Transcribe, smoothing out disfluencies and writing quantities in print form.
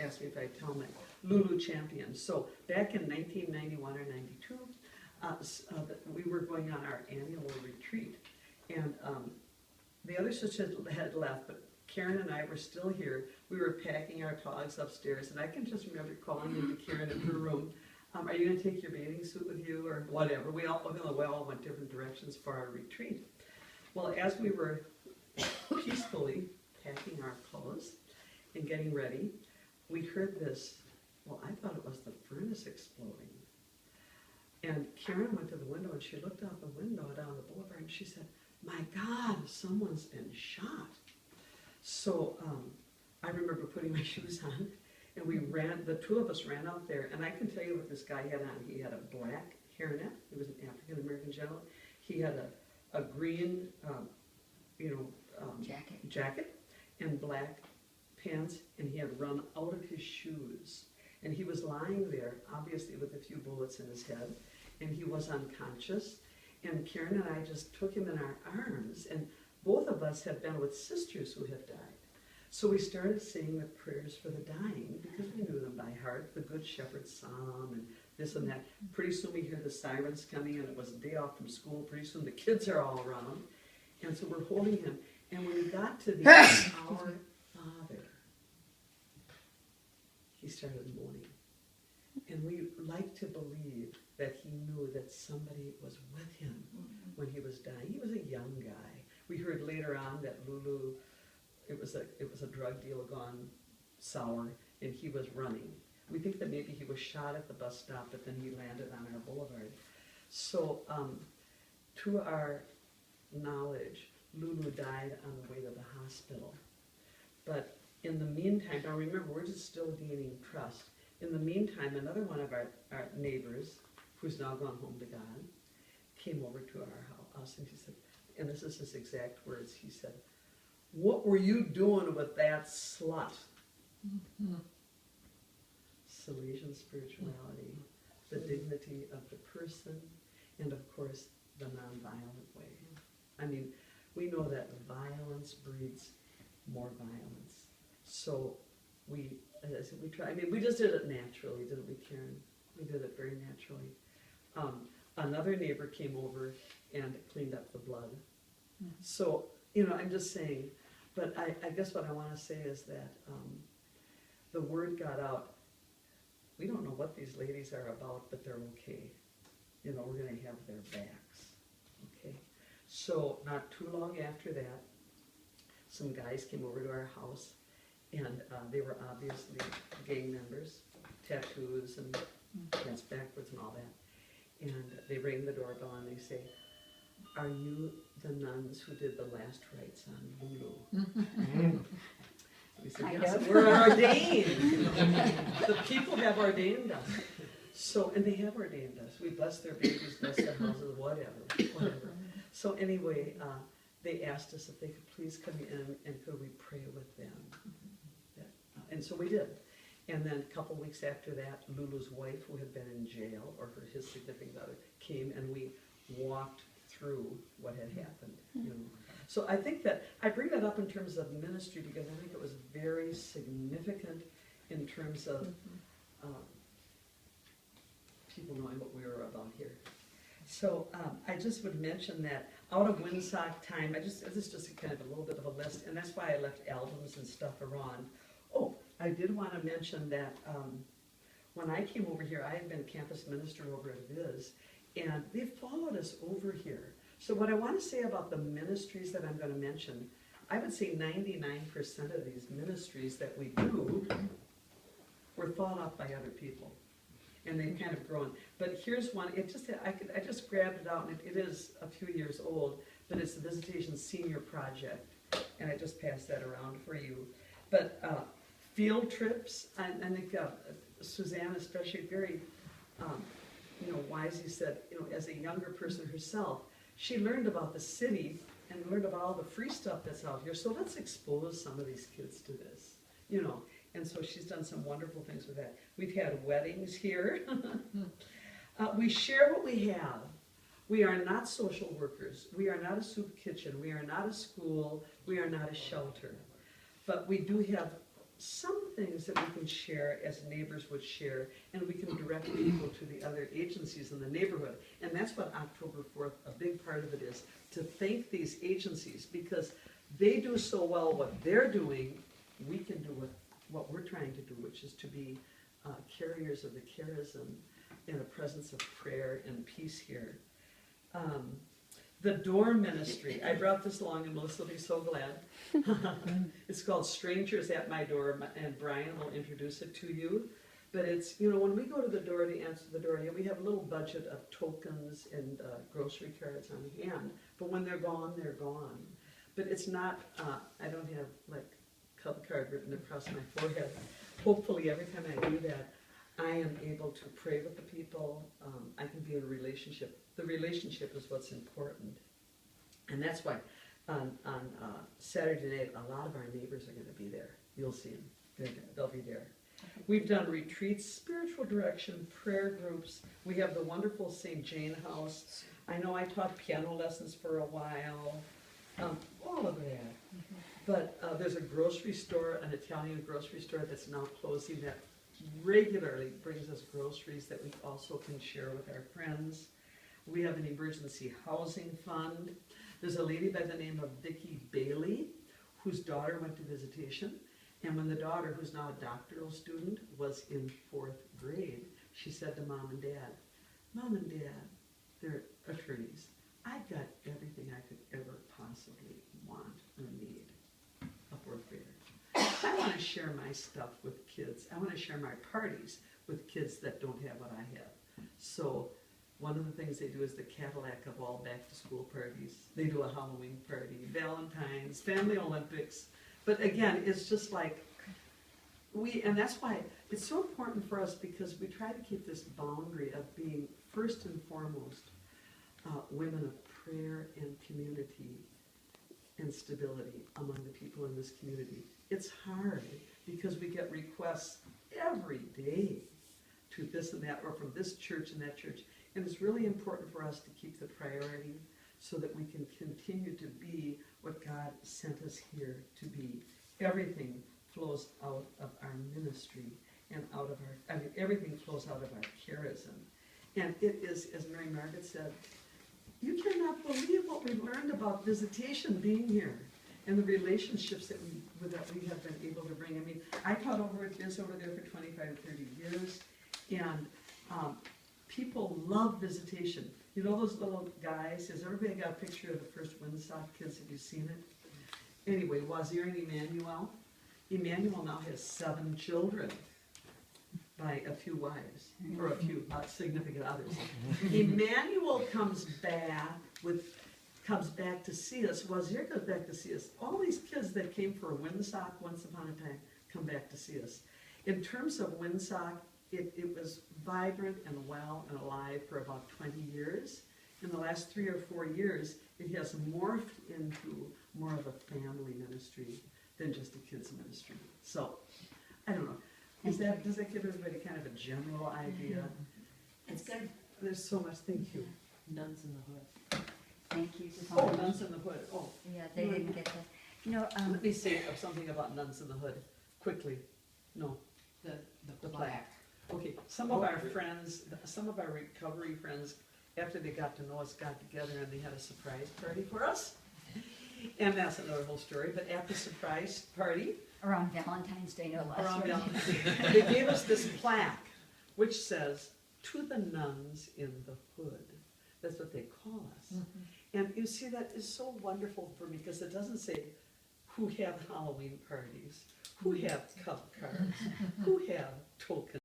asked me if I'd tell my Lulu champion. So back in 1991 or 92, we were going on our annual retreat. And the other sisters had left, but Karen and I were still here. We were packing our togs upstairs, and I can just remember calling into Karen in her room, are you going to take your bathing suit with you, or whatever? We all went different directions for our retreat. Well, as we were peacefully packing our clothes and getting ready, we heard this, well, I thought it was the furnace exploding. And Karen went to the window, and she looked out the window down the boulevard, and she said, my God, someone's been shot. So I remember putting my shoes on, and we ran, the two of us ran out there, and I can tell you what this guy had on. He had a black hairnet. He was an African-American gentleman. He had a green, jacket and black pants, and he had run out of his shoes. And he was lying there, obviously with a few bullets in his head, and he was unconscious. And Karen and I just took him in our arms, and both of us had been with sisters who had died. So we started saying the prayers for the dying, because we knew them by heart, the Good Shepherd Psalm, and this and that. Pretty soon we hear the sirens coming, and it was a day off from school. Pretty soon the kids are all around. And so we're holding him. And when we got to the Our Father, he started moaning. And we like to believe that he knew that somebody was with him when he was dying. He was a young guy. We heard later on that Lulu, it was a drug deal gone sour, and he was running. We think that maybe he was shot at the bus stop, but then he landed on our boulevard. So to our knowledge, Lulu died on the way to the hospital. But in the meantime, now remember, we're just still gaining trust. In the meantime, another one of our neighbors, who's now gone home to God, came over to our house, and he said, and this is his exact words, he said, what were you doing with that slut? Salesian spirituality, the dignity of the person, and of course, the nonviolent way. I mean, we know that violence breeds more violence. So we try, I mean, we just did it naturally, didn't we, Karen? We did it very naturally. Another neighbor came over and cleaned up the blood. So, I'm just saying, but I guess what I want to say is that the word got out. We don't know what these ladies are about, but they're okay. We're going to have their backs, okay? So not too long after that, some guys came over to our house, and they were obviously gang members, tattoos and dance backwards and all that. And they ring the doorbell and they say, are you the nuns who did the last rites on Lulu? We said, yes, we're ordained. The people have ordained us. So, and they have ordained us. We bless their babies, bless their houses, whatever. So anyway, they asked us if they could please come in and could we pray with them. And so we did. And then a couple weeks after that, Lulu's wife, who had been in jail, or his significant other, came, and we walked through what had happened. So I think that, I bring that up in terms of ministry because I think it was very significant in terms of people knowing what we were about here. So I just would mention that out of Windsock time, this is just kind of a little bit of a list, and that's why I left albums and stuff around. Oh, I did want to mention that when I came over here, I had been campus minister over at Viz, and they followed us over here. So what I want to say about the ministries that I'm going to mention, I would say 99% of these ministries that we do were thought up by other people, and they've kind of grown. But here's one. I just grabbed it out, and it is a few years old, but it's the Visitation Senior Project, and I just passed that around for you. But field trips, and I think Suzanne especially very, wisely said, as a younger person herself, she learned about the city and learned about all the free stuff that's out here. So let's expose some of these kids to this, And so she's done some wonderful things with that. We've had weddings here. We share what we have. We are not social workers. We are not a soup kitchen. We are not a school. We are not a shelter. But we do have some things that we can share as neighbors would share, and we can direct people to the other agencies in the neighborhood. And that's what October 4th, a big part of it is, to thank these agencies, because they do so well what they're doing, we can do what we're trying to do, which is to be carriers of the charism in a presence of prayer and peace here. The door ministry, I brought this along and Melissa will be so glad. It's called Strangers at My Door, and Brian will introduce it to you. But it's, you know, when we go to the door to answer the door, we have a little budget of tokens and grocery cards on hand. But when they're gone, they're gone. But it's not, I don't have like cup card written across my forehead. Hopefully every time I do that, I am able to pray with the people. I can be in a relationship. The relationship is what's important. And that's why on Saturday night, a lot of our neighbors are going to be there. You'll see them. They'll be there. We've done retreats, spiritual direction, prayer groups. We have the wonderful St. Jane House. I know I taught piano lessons for a while. All of that. But there's a grocery store, an Italian grocery store that's now closing that regularly brings us groceries that we also can share with our friends. We have an emergency housing fund. There's a lady by the name of Vicki Bailey whose daughter went to visitation, and when the daughter, who's now a doctoral student, was in 4th grade, she said to Mom and Dad, Mom and Dad, they're attorneys, I've got everything I could ever possibly want or need, a 4th grader. I want to share my stuff with kids. I want to share my parties with kids that don't have what I have. So one of the things they do is the Cadillac of all back-to-school parties. They do a Halloween party, Valentine's, Family Olympics. But again, it's just like and that's why it's so important for us, because we try to keep this boundary of being first and foremost women of prayer and community and stability among the people in this community. It's hard because we get requests every day to this and that, or from this church and that church. And it's really important for us to keep the priority so that we can continue to be what God sent us here to be. Everything flows out of our ministry and out of everything flows out of our charism. And it is, as Mary Margaret said, you cannot believe what we've learned about visitation being here and the relationships that we have been able to bring. I mean, I taught over at Biz over there for 25, 30 years, and people love visitation. You know those little guys? Has everybody got a picture of the first Windsock kids? Have you seen it? Anyway, Wazir and Emmanuel. Emmanuel now has 7 children by a few wives, or a few significant others. Emmanuel comes back to see us. Wazir comes back to see us. All these kids that came for a Windsock once upon a time come back to see us. In terms of Windsock, it was vibrant and well and alive for about 20 years. In the last 3 or 4 years, it has morphed into more of a family ministry than just a kids ministry. So, I don't know. Does that give everybody kind of a general idea? It's good. There's so much. Thank you. Nuns in the Hood. Thank you. Oh, Nuns in the Hood. Oh. Yeah, they didn't get that. You know, Let me say something about Nuns in the Hood, quickly. No. The plaque. Okay, some of our friends, some of our recovery friends, after they got to know us, got together and they had a surprise party for us. And that's another whole story, but at the surprise party, around Valentine's Day, no less. around right? Valentine's Day, they gave us this plaque, which says, "To the nuns in the hood." That's what they call us. Mm-hmm. And you see, that is so wonderful for me, because it doesn't say who have Halloween parties, who have cup cards, who have tokens.